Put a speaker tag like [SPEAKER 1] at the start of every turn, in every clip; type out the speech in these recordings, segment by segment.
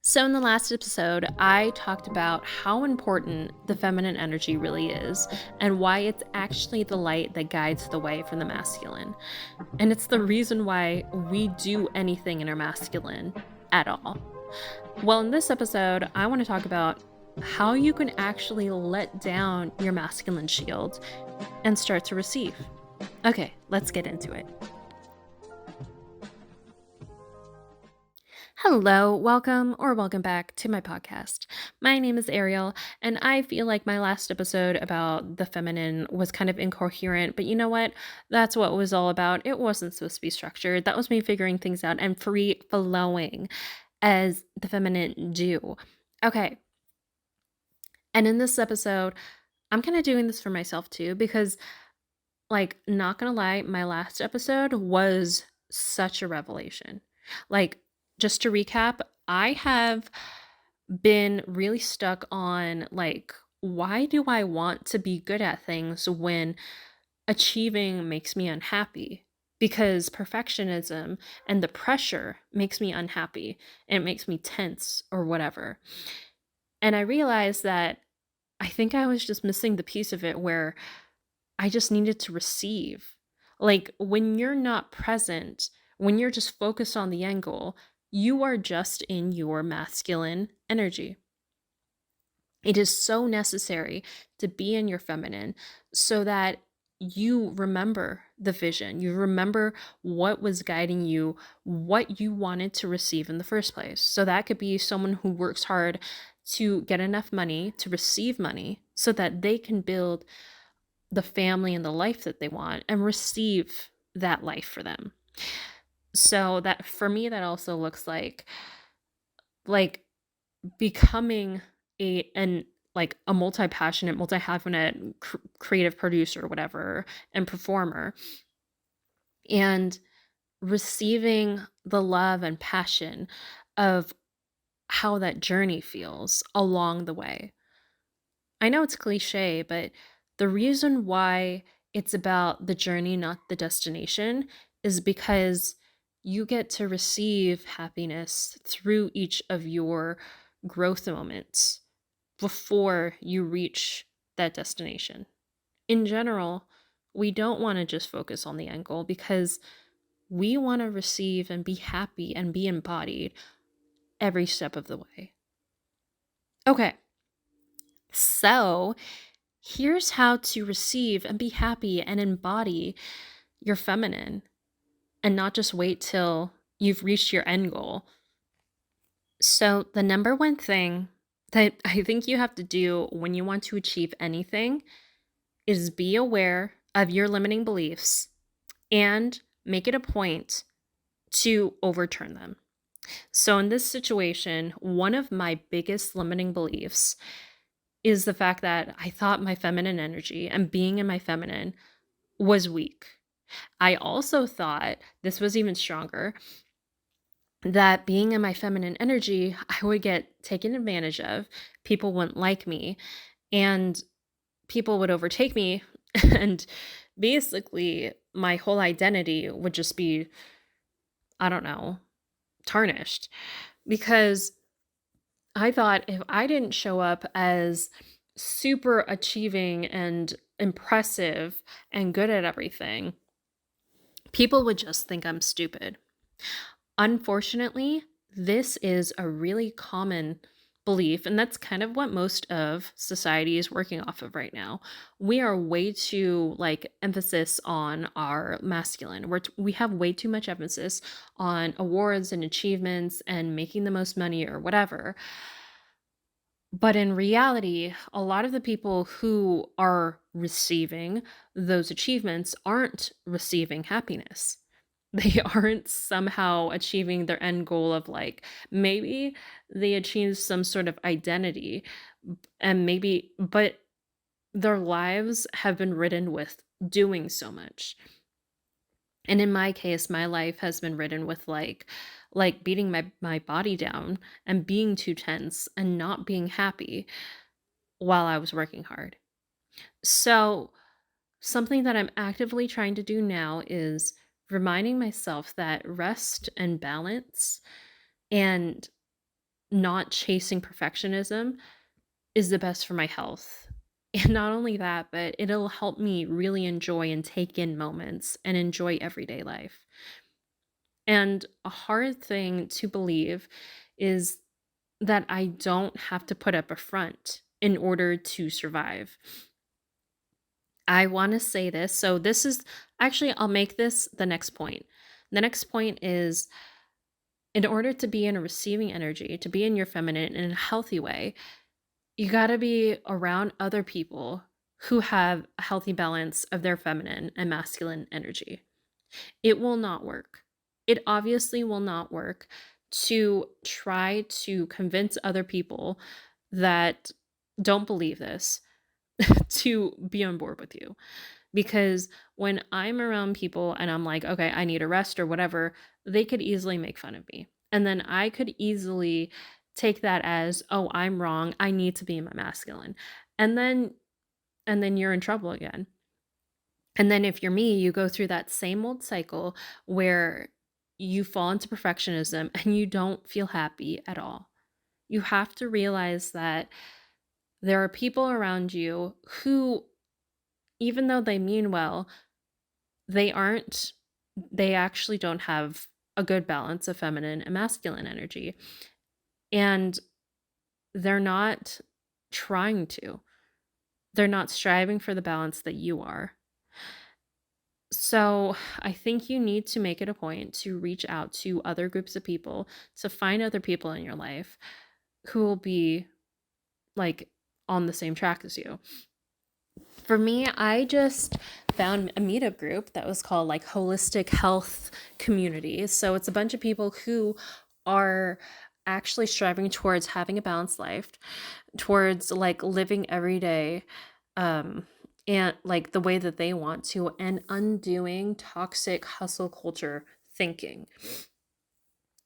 [SPEAKER 1] So, in the last episode, I talked about how important the feminine energy really is and why it's actually the light that guides the way from the masculine. And it's the reason why we do anything in our masculine at all. Well, in this episode, I want to talk about how you can actually let down your masculine shield and start to receive. Okay, let's get into it. Hello, welcome or welcome back to my podcast. My name is Arielle, and I feel like my last episode about the feminine was kind of incoherent, but you know what? That's what it was all about. It wasn't supposed to be structured. That was me figuring things out and free flowing as the feminine do. Okay, and in this episode, I'm kind of doing this for myself too because, not gonna lie, my last episode was such a revelation. Like, just to recap, I have been really stuck on why do I want to be good at things when achieving makes me unhappy? Because perfectionism and the pressure makes me unhappy and it makes me tense or whatever. And I realized that I think I was just missing the piece of it where I just needed to receive. Like when you're not present, when you're just focused on the end goal, you are just in your masculine energy. It is so necessary to be in your feminine so that you remember the vision. You remember what was guiding you, what you wanted to receive in the first place. So that could be someone who works hard to get enough money to receive money so that they can build the family and the life that they want and receive that life for them. So that for me that also looks like becoming a multi-passionate, multi-hyphenate creative producer, whatever, and performer, and receiving the love and passion of how that journey feels along the way. I know it's cliche, but the reason why it's about the journey, not the destination, is because you get to receive happiness through each of your growth moments before you reach that destination. In general, we don't want to just focus on the end goal because we want to receive and be happy and be embodied every step of the way. Okay, so here's how to receive and be happy and embody your feminine and not just wait till you've reached your end goal. So, the number one thing that I think you have to do when you want to achieve anything is be aware of your limiting beliefs and make it a point to overturn them. So, in this situation, one of my biggest limiting beliefs is the fact that I thought my feminine energy and being in my feminine was weak. I also thought this was even stronger that being in my feminine energy, I would get taken advantage of. People wouldn't like me and people would overtake me. And basically, my whole identity would just be, I don't know, tarnished because I thought if I didn't show up as super achieving and impressive and good at everything, people would just think I'm stupid. Unfortunately, this is a really common belief, and that's kind of what most of society is working off of right now. We are way too emphasis on our masculine. We have way too much emphasis on awards and achievements and making the most money or whatever. But in reality, a lot of the people who are receiving those achievements aren't receiving happiness. They aren't somehow achieving their end goal of maybe they achieve some sort of identity and maybe, but their lives have been ridden with doing so much. And in my case, my life has been ridden with beating my body down and being too tense and not being happy while I was working hard. So, something that I'm actively trying to do now is reminding myself that rest and balance and not chasing perfectionism is the best for my health. And not only that, but it'll help me really enjoy and take in moments and enjoy everyday life. And a hard thing to believe is that I don't have to put up a front in order to survive. I want to say this. So, this is actually, I'll make this the next point. The next point is, in order to be in a receiving energy, to be in your feminine in a healthy way, you got to be around other people who have a healthy balance of their feminine and masculine energy. It will not work. It obviously will not work to try to convince other people that don't believe this to be on board with you. Because when I'm around people and I'm like, okay, I need a rest or whatever, they could easily make fun of me. And then I could easily take that as, oh, I'm wrong. I need to be in my masculine. And then you're in trouble again. And then if you're me, you go through that same old cycle where you fall into perfectionism and you don't feel happy at all. You have to realize that there are people around you who, even though they mean well, they aren't, they actually don't have a good balance of feminine and masculine energy. And they're not trying to, they're not striving for the balance that you are. So I think you need to make it a point to reach out to other groups of people, to find other people in your life who will be like on the same track as you. For me, I just found a meetup group that was called like Holistic Health Community. So it's a bunch of people who are actually striving towards having a balanced life, towards like living every day and like the way that they want to, and undoing toxic hustle culture thinking.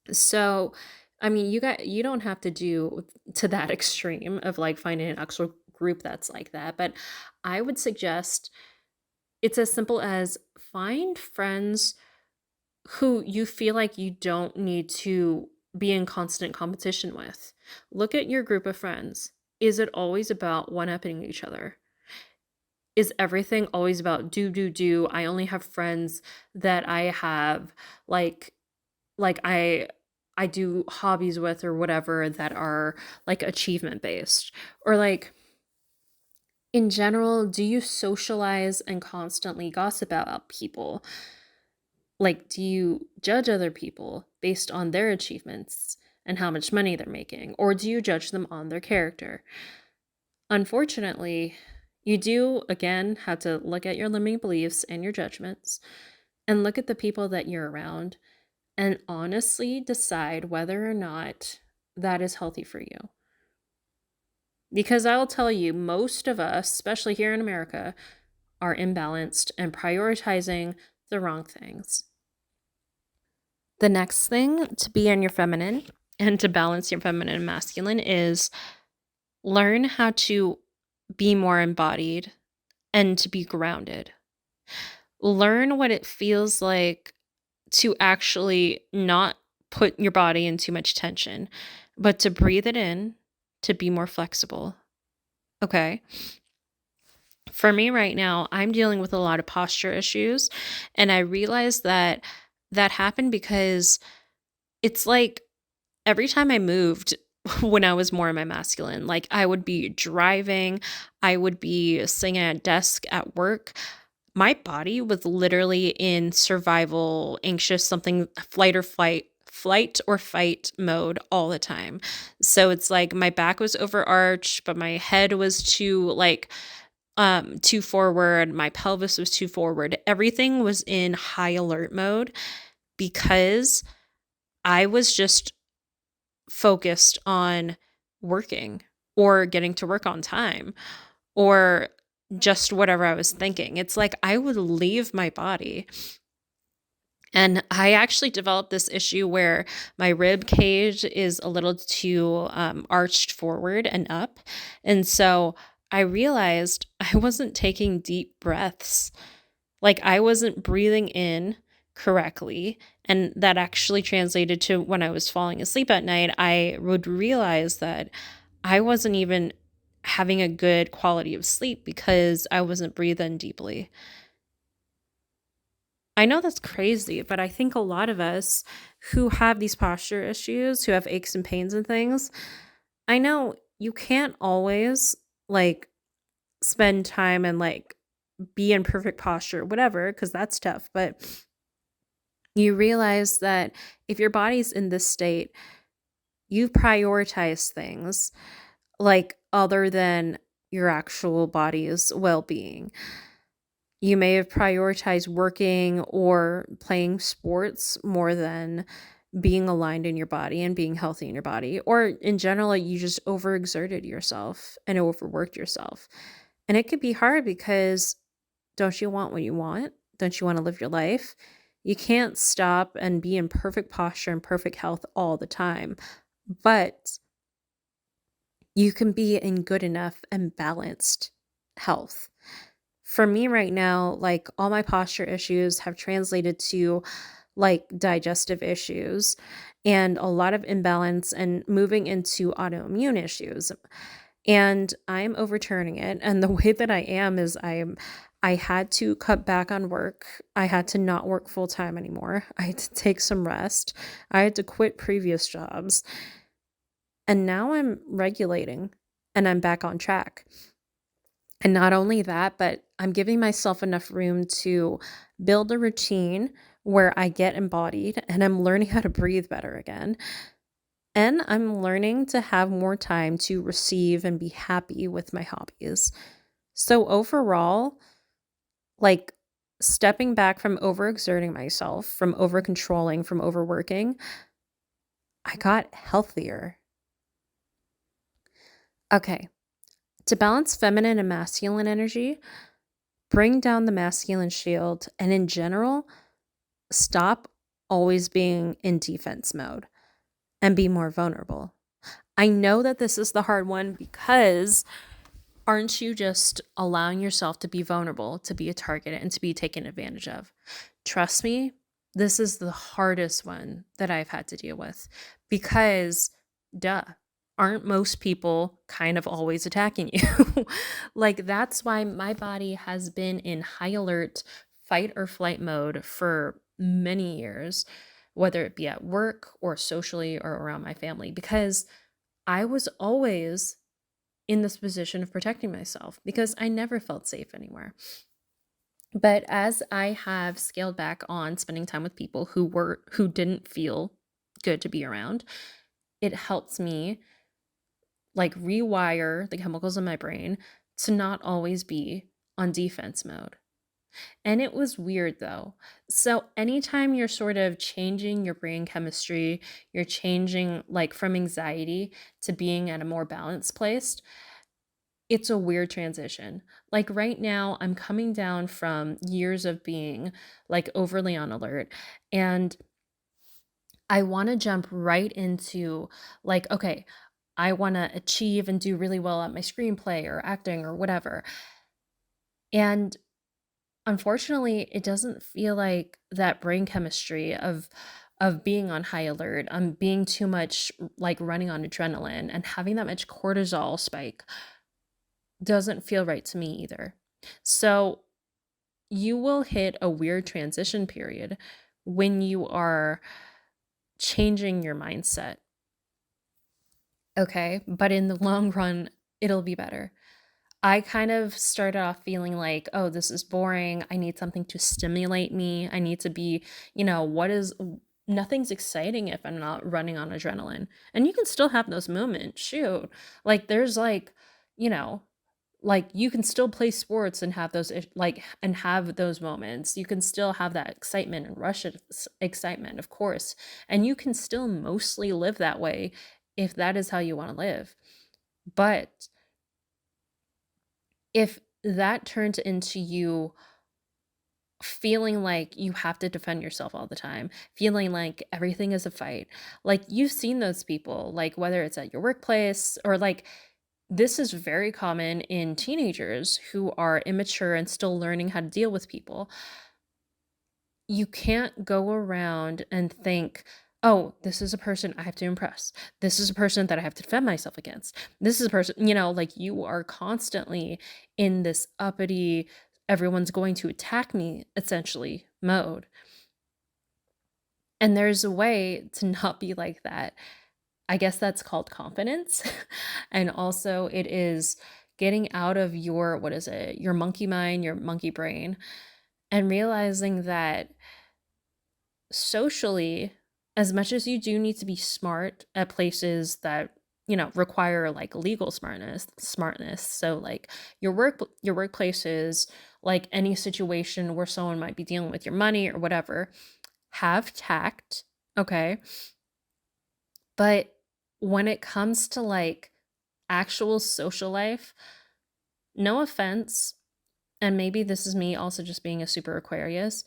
[SPEAKER 1] So, I mean, you don't have to do to that extreme of like finding an actual group that's like that, but I would suggest it's as simple as find friends who you feel like you don't need to be in constant competition with. Look at your group of friends. Is it always about one-upping each other? Is everything always about do, do, do? I only have friends that I have like like I do hobbies with or whatever that are like achievement based, or like in general, do you socialize and constantly gossip about people? Like, do you judge other people based on their achievements and how much money they're making, or do you judge them on their character? Unfortunately, you do again have to look at your limiting beliefs and your judgments and look at the people that you're around and honestly decide whether or not that is healthy for you. Because I'll tell you, most of us, especially here in America, are imbalanced and prioritizing the wrong things. The next thing to be in your feminine and to balance your feminine and masculine is learn how to be more embodied and to be grounded. Learn what it feels like to actually not put your body in too much tension, but to breathe it in, to be more flexible. Okay. For me right now, I'm dealing with a lot of posture issues. And I realized that that happened because it's like every time I moved, when I was more in my masculine, like I would be driving, I would be sitting at a desk at work. My body was literally in survival, anxious, something flight or fight mode all the time. So it's like my back was overarched, but my head was too forward, my pelvis was too forward. Everything was in high alert mode because I was just focused on working or getting to work on time or just whatever I was thinking. It's like I would leave my body. And I actually developed this issue where my rib cage is a little too arched forward and up. And so I realized I wasn't taking deep breaths. Like I wasn't breathing in correctly And that actually translated to when I was falling asleep at night, I would realize that I wasn't even having a good quality of sleep because I wasn't breathing deeply. I know that's crazy, but I think a lot of us who have these posture issues, who have aches and pains and things, I know you can't always like spend time and like be in perfect posture, whatever, because that's tough. But you realize that if your body's in this state, you prioritize things like other than your actual body's well being. You may have prioritized working or playing sports more than being aligned in your body and being healthy in your body. Or in general, you just overexerted yourself and overworked yourself. And it could be hard because don't you want what you want? Don't you want to live your life? You can't stop and be in perfect posture and perfect health all the time. But you can be in good enough and balanced health. For me right now, like all my posture issues have translated to like digestive issues and a lot of imbalance and moving into autoimmune issues. And I'm overturning it. And the way that I am is I had to cut back on work. I had to not work full time anymore. I had to take some rest. I had to quit previous jobs. And now I'm regulating and I'm back on track. And not only that, but I'm giving myself enough room to build a routine where I get embodied and I'm learning how to breathe better again. And I'm learning to have more time to receive and be happy with my hobbies. So overall, like stepping back from overexerting myself, from over controlling, from overworking, I got healthier. Okay. To balance feminine and masculine energy, bring down the masculine shield, and in general, stop always being in defense mode and be more vulnerable. I know that this is the hard one because aren't you just allowing yourself to be vulnerable, to be a target, and to be taken advantage of? Trust me, this is the hardest one that I've had to deal with because, duh, aren't most people kind of always attacking you? Like, that's why my body has been in high alert, fight or flight mode for many years, whether it be at work or socially or around my family, because I was always in this position of protecting myself because I never felt safe anywhere. But as I have scaled back on spending time with people who didn't feel good to be around, it helps me like rewire the chemicals in my brain to not always be on defense mode. And it was weird though. So anytime you're sort of changing your brain chemistry, you're changing like from anxiety to being at a more balanced place, it's a weird transition. Like right now, I'm coming down from years of being like overly on alert. And I want to jump right into like, okay, I want to achieve and do really well at my screenplay or acting or whatever. And unfortunately, it doesn't feel like that brain chemistry of being on high alert, being too much like running on adrenaline and having that much cortisol spike doesn't feel right to me either. So you will hit a weird transition period when you are changing your mindset. Okay. But in the long run, it'll be better. I kind of started off feeling like, oh, this is boring. I need something to stimulate me. I need to be, nothing's exciting if I'm not running on adrenaline. And you can still have those moments. Shoot. Like, there's like, you know, like you can still play sports and have and have those moments. You can still have that excitement and rush of excitement, of course. And you can still mostly live that way if that is how you want to live. But if that turns into you feeling like you have to defend yourself all the time, feeling like everything is a fight, like you've seen those people, like whether it's at your workplace or like this is very common in teenagers who are immature and still learning how to deal with people. you can't go around and think, oh, this is a person I have to impress. This is a person that I have to defend myself against. This is a person, like you are constantly in this uppity, everyone's going to attack me essentially mode. And there's a way to not be like that. I guess that's called confidence. And also, it is getting out of your, what is it, your monkey mind, your monkey brain, and realizing that socially, as much as you do need to be smart at places that require like legal smartness, so like your workplaces, like any situation where someone might be dealing with your money or whatever, have tact, okay? But when it comes to like actual social life, no offense, and maybe this is me also just being a super Aquarius,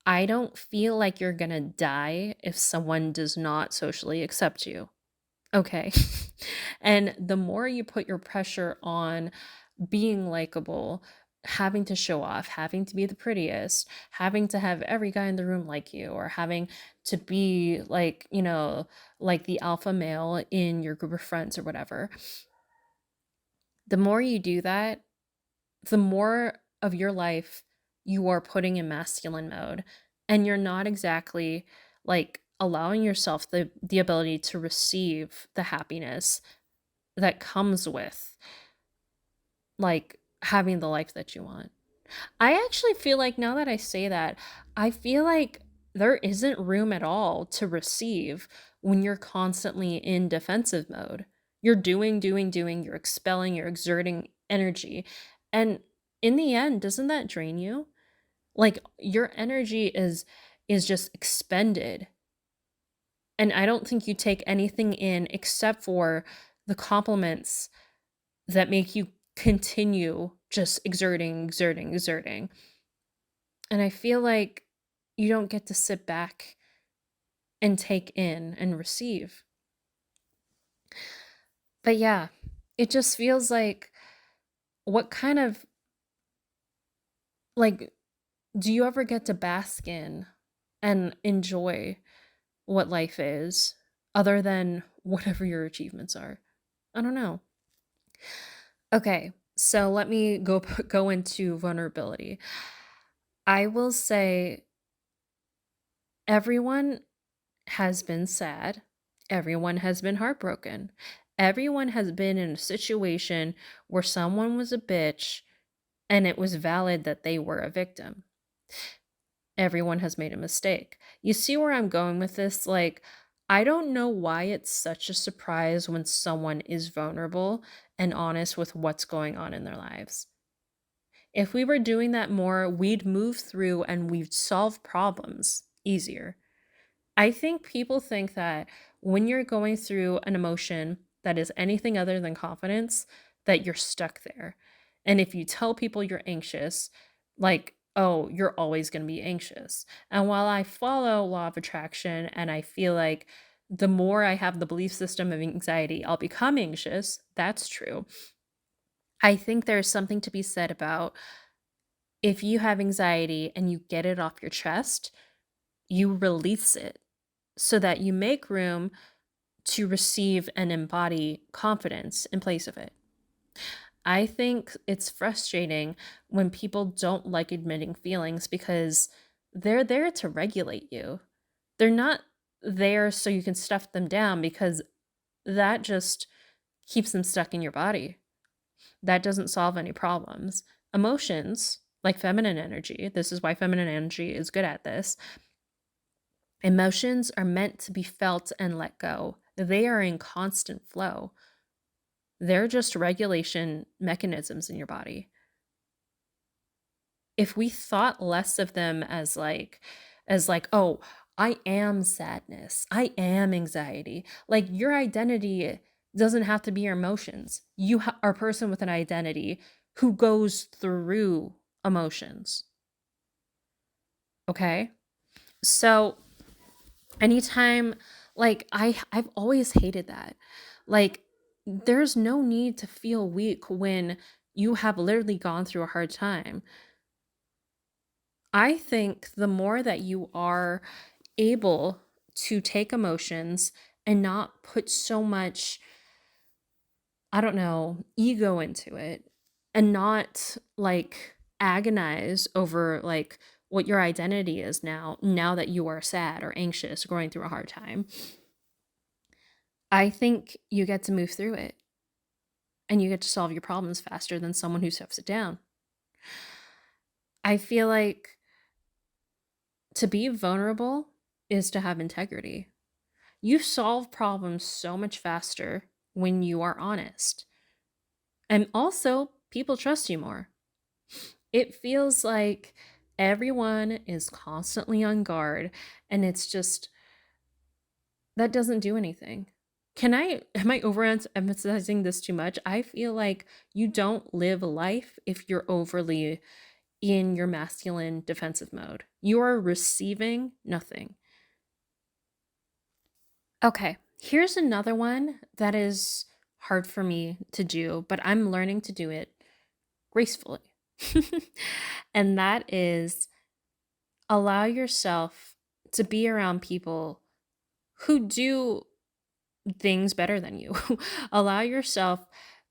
[SPEAKER 1] I don't feel like you're gonna die if someone does not socially accept you. Okay. And the more you put your pressure on being likable, having to show off, having to be the prettiest, having to have every guy in the room like you, or having to be like, like the alpha male in your group of friends or whatever, the more you do that, the more of your life you are putting in masculine mode, and you're not exactly like allowing yourself the ability to receive the happiness that comes with like having the life that you want. I actually feel like now that I say that, I feel like there isn't room at all to receive when you're constantly in defensive mode. You're doing, you're expelling, you're exerting energy. And in the end, doesn't that drain you? Like your energy is just expended. And I don't think you take anything in except for the compliments that make you continue just exerting. And I feel like you don't get to sit back and take in and receive. But yeah, it just feels like what kind of like do you ever get to bask in and enjoy what life is other than whatever your achievements are? I don't know. Okay, so let me go into vulnerability. I will say everyone has been sad. Everyone has been heartbroken. Everyone has been in a situation where someone was a bitch and it was valid that they were a victim. Everyone has made a mistake. You see where I'm going with this? Like, I don't know why it's such a surprise when someone is vulnerable and honest with what's going on in their lives. If we were doing that more, we'd move through and we'd solve problems easier. I think people think that when you're going through an emotion that is anything other than confidence, that you're stuck there. And if you tell people you're anxious, like, oh, you're always going to be anxious. And while I follow law of attraction and I feel like the more I have the belief system of anxiety, I'll become anxious, that's true. I think there's something to be said about if you have anxiety and you get it off your chest, you release it so that you make room to receive and embody confidence in place of it. I think it's frustrating when people don't like admitting feelings because they're there to regulate you. They're not there so you can stuff them down because that just keeps them stuck in your body. That doesn't solve any problems. Emotions, like feminine energy, this is why feminine energy is good at this. Emotions are meant to be felt and let go. They are in constant flow. They're just regulation mechanisms in your body. If we thought less of them as like, oh, I am sadness. I am anxiety. Like your identity doesn't have to be your emotions. You are a person with an identity who goes through emotions. Okay? So anytime like I've always hated that. Like there's no need to feel weak when you have literally gone through a hard time. I think the more that you are able to take emotions and not put so much, I don't know, ego into it, and not like agonize over like what your identity is now that you are sad or anxious, going through a hard time. I think you get to move through it and you get to solve your problems faster than someone who stuffs it down. I feel like to be vulnerable is to have integrity. You solve problems so much faster when you are honest. And also, people trust you more. It feels like everyone is constantly on guard, and it's just that doesn't do anything. Am I overemphasizing this too much? I feel like you don't live life if you're overly in your masculine defensive mode. You are receiving nothing. Okay, here's another one that is hard for me to do, but I'm learning to do it gracefully. And that is allow yourself to be around people who do things better than you. Allow yourself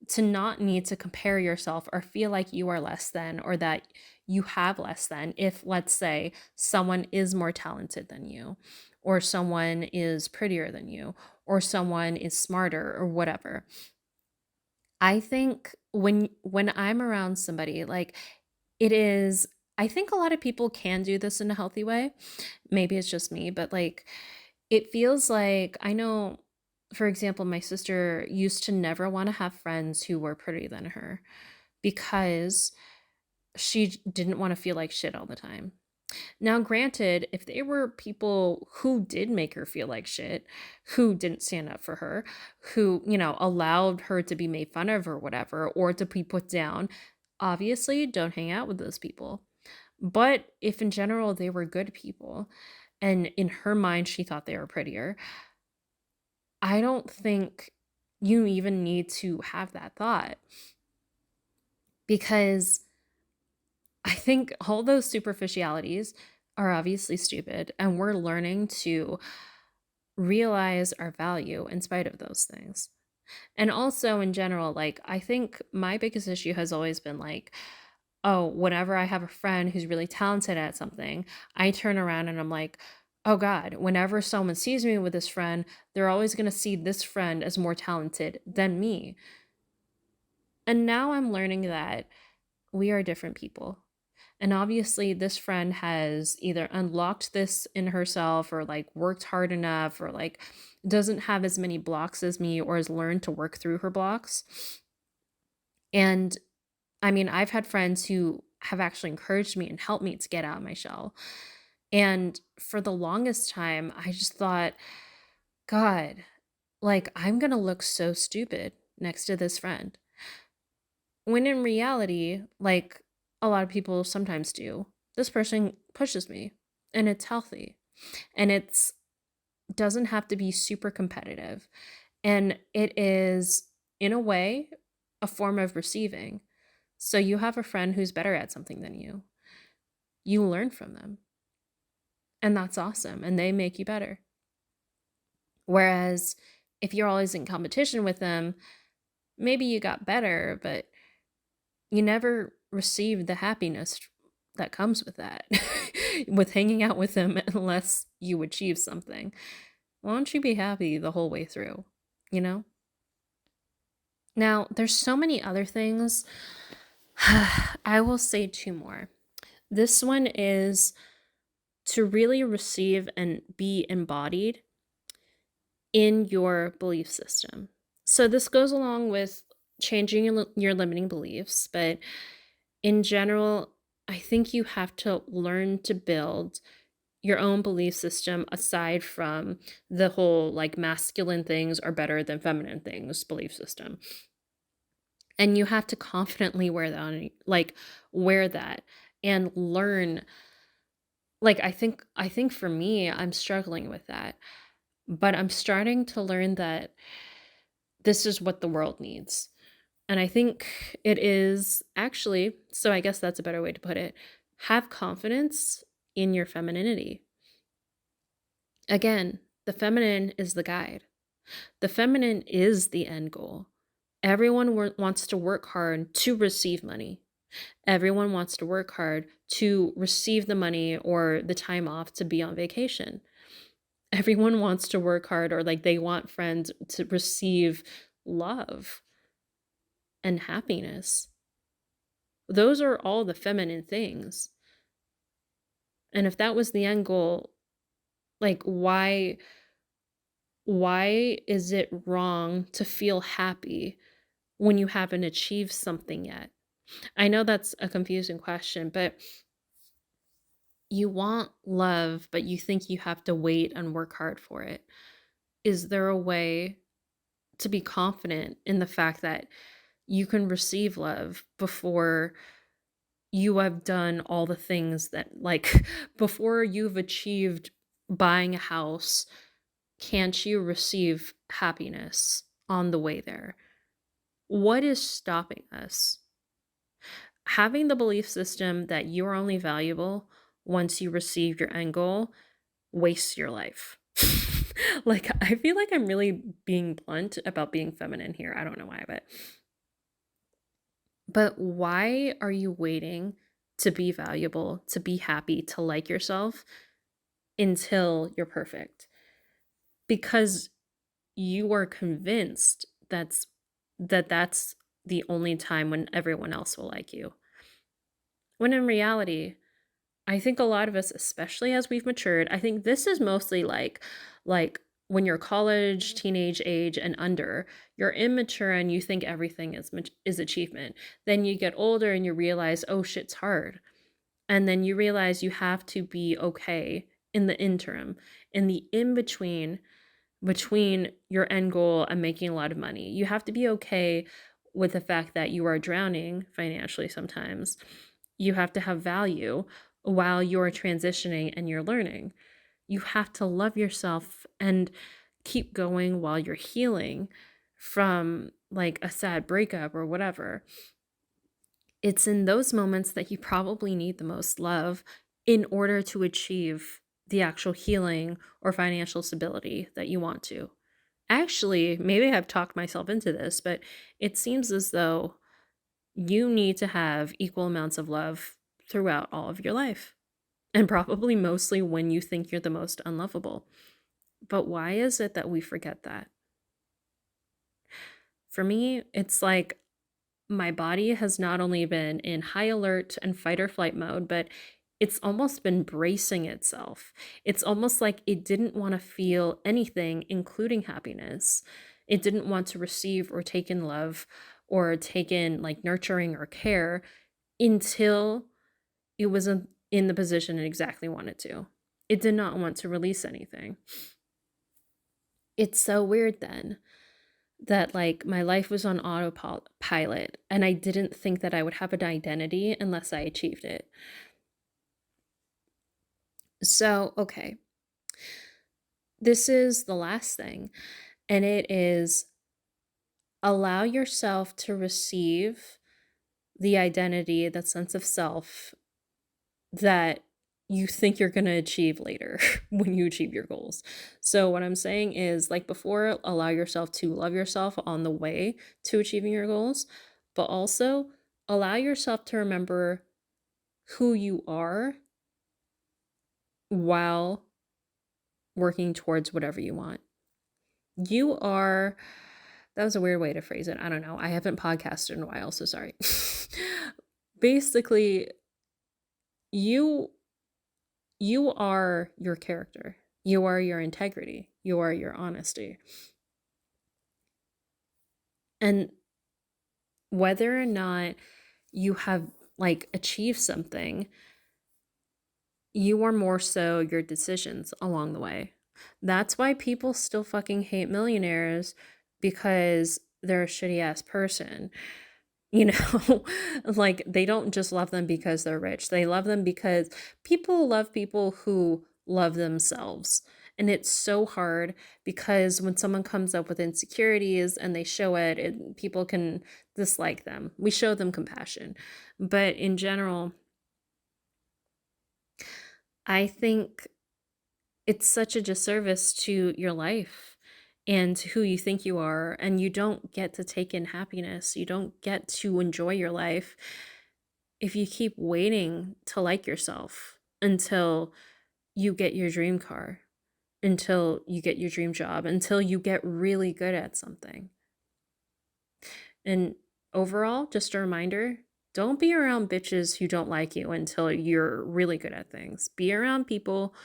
[SPEAKER 1] to not need to compare yourself or feel like you are less than or that you have less than if, let's say, someone is more talented than you, or someone is prettier than you, or someone is smarter or whatever. I think when I'm around somebody, like it is I think a lot of people can do this in a healthy way. Maybe it's just me, but like it feels like I know, for example, my sister used to never want to have friends who were prettier than her because she didn't want to feel like shit all the time. Now, granted, if they were people who did make her feel like shit, who didn't stand up for her, who, allowed her to be made fun of or whatever, or to be put down, obviously don't hang out with those people. But if in general they were good people, and in her mind she thought they were prettier, I don't think you even need to have that thought because I think all those superficialities are obviously stupid, and we're learning to realize our value in spite of those things. And also, in general, like, I think my biggest issue has always been like, oh, whenever I have a friend who's really talented at something, I turn around and I'm like, oh God, whenever someone sees me with this friend, they're always going to see this friend as more talented than me. And now I'm learning that we are different people. And obviously, this friend has either unlocked this in herself or like worked hard enough or like doesn't have as many blocks as me or has learned to work through her blocks. And I mean, I've had friends who have actually encouraged me and helped me to get out of my shell. And for the longest time, I just thought, God, like I'm going to look so stupid next to this friend. When in reality, like a lot of people sometimes do, this person pushes me and it's healthy and it's doesn't have to be super competitive. And it is, in a way, a form of receiving. So you have a friend who's better at something than you. You learn from them. And that's awesome. And they make you better. Whereas if you're always in competition with them, maybe you got better, but you never received the happiness that comes with that, with hanging out with them unless you achieve something. Why don't you be happy the whole way through? You know? Now, there's so many other things. I will say two more. This one is to really receive and be embodied in your belief system. So this goes along with changing your limiting beliefs, but in general, I think you have to learn to build your own belief system aside from the whole like masculine things are better than feminine things belief system. And you have to confidently wear that and learn. Like I think for me, I'm struggling with that, but I'm starting to learn that this is what the world needs. And I think it is actually, so I guess that's a better way to put it, Have confidence in your femininity. Again, the feminine is the guide. The feminine is the end goal. Everyone wants to work hard to receive money. Everyone wants to work hard to receive the money or the time off to be on vacation. Everyone wants to work hard, or like they want friends to receive love and happiness. Those are all the feminine things. And if that was the end goal, like why is it wrong to feel happy when you haven't achieved something yet? I know that's a confusing question, but you want love, but you think you have to wait and work hard for it. Is there a way to be confident in the fact that you can receive love before you have done all the things that, like, before you've achieved buying a house, can't you receive happiness on the way there? What is stopping us? Having the belief system that you are only valuable once you receive your end goal wastes your life. Like, I feel like I'm really being blunt about being feminine here. I don't know why, but why are you waiting to be valuable, to be happy, to like yourself until you're perfect? Because you are convinced that's the only time when everyone else will like you. When in reality, I think a lot of us, especially as we've matured, I think this is mostly like when you're college, teenage age and under, you're immature and you think everything is achievement. Then you get older and you realize, oh, shit's hard. And then you realize you have to be okay in the interim, in the in between your end goal and making a lot of money. You have to be okay with the fact that you are drowning financially sometimes. You have to have value while you're transitioning and you're learning. You have to love yourself and keep going while you're healing from like a sad breakup or whatever. It's in those moments that you probably need the most love in order to achieve the actual healing or financial stability that you want to. Actually, maybe I've talked myself into this, but it seems as though you need to have equal amounts of love throughout all of your life, and probably mostly when you think you're the most unlovable. But why is it that we forget that? For me, it's like my body has not only been in high alert and fight or flight mode, but it's almost been bracing itself. It's almost like it didn't want to feel anything, including happiness. It didn't want to receive or take in love or take in like nurturing or care until it was in the position it exactly wanted to. It did not want to release anything. It's so weird then that like my life was on autopilot and I didn't think that I would have an identity unless I achieved it. So, okay, this is the last thing, and it is allow yourself to receive the identity, that sense of self that you think you're going to achieve later when you achieve your goals. So, what I'm saying is, like before, allow yourself to love yourself on the way to achieving your goals, but also allow yourself to remember who you are while working towards whatever you want. You are, that was a weird way to phrase it. I don't know. I haven't podcasted in a while, so sorry. Basically, you you are your character. You are your integrity. You are your honesty. And whether or not you have like achieved something, you are more so your decisions along the way. That's why people still fucking hate millionaires, because they're a shitty ass person. You know, like they don't just love them because they're rich. They love them because people love people who love themselves. And it's so hard because when someone comes up with insecurities and they show it, people can dislike them. We show them compassion. But in general, I think it's such a disservice to your life and to who you think you are, and you don't get to take in happiness. You don't get to enjoy your life if you keep waiting to like yourself until you get your dream car, until you get your dream job, until you get really good at something. And overall, just a reminder, don't be around bitches who don't like you until you're really good at things. Be around people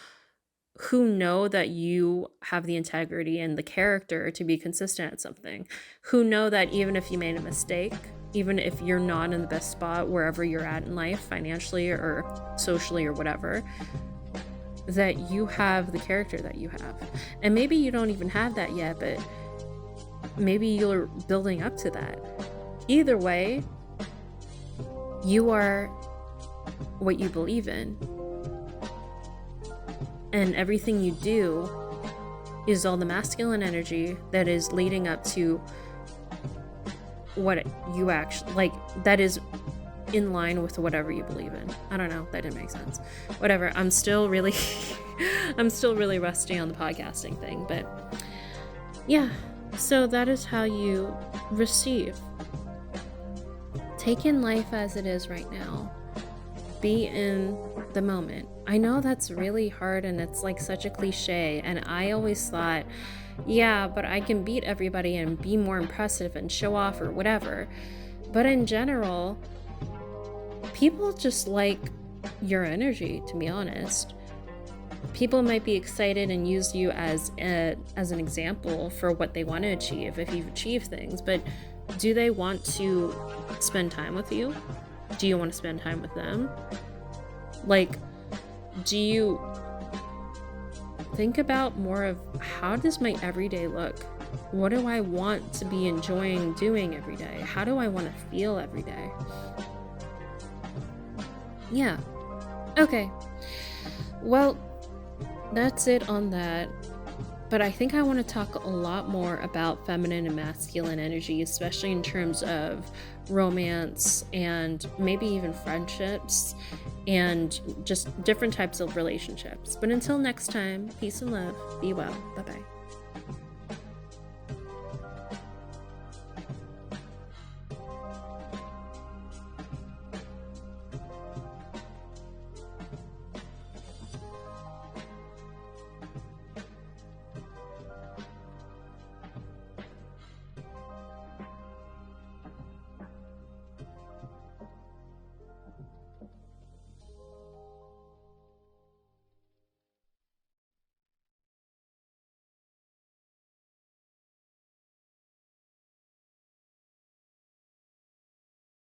[SPEAKER 1] who know that you have the integrity and the character to be consistent at something, who know that even if you made a mistake, even if you're not in the best spot wherever you're at in life, financially or socially or whatever, that you have the character that you have. And maybe you don't even have that yet, but maybe you're building up to that. Either way, you are what you believe in. And everything you do is all the masculine energy that is leading up to what you actually like, that is in line with whatever you believe in. I don't know, that didn't make sense. Whatever. I'm still really I'm still really rusty on the podcasting thing, but yeah. So that is how you receive. Take in life as it is right now. Be in the moment. I know that's really hard and it's like such a cliche, and I always thought, yeah, but I can beat everybody and be more impressive and show off or whatever. But in general, people just like your energy, to be honest. People might be excited and use you as an example for what they want to achieve if you've achieved things, but do they want to spend time with you? Do you want to spend time with them? Like, do you think about more of how does my everyday look? What do I want to be enjoying doing every day? How do I want to feel every day? Yeah. Okay. Well, that's it on that. But I think I want to talk a lot more about feminine and masculine energy, especially in terms of romance and maybe even friendships and just different types of relationships. But until next time, peace and love. Be well. Bye bye.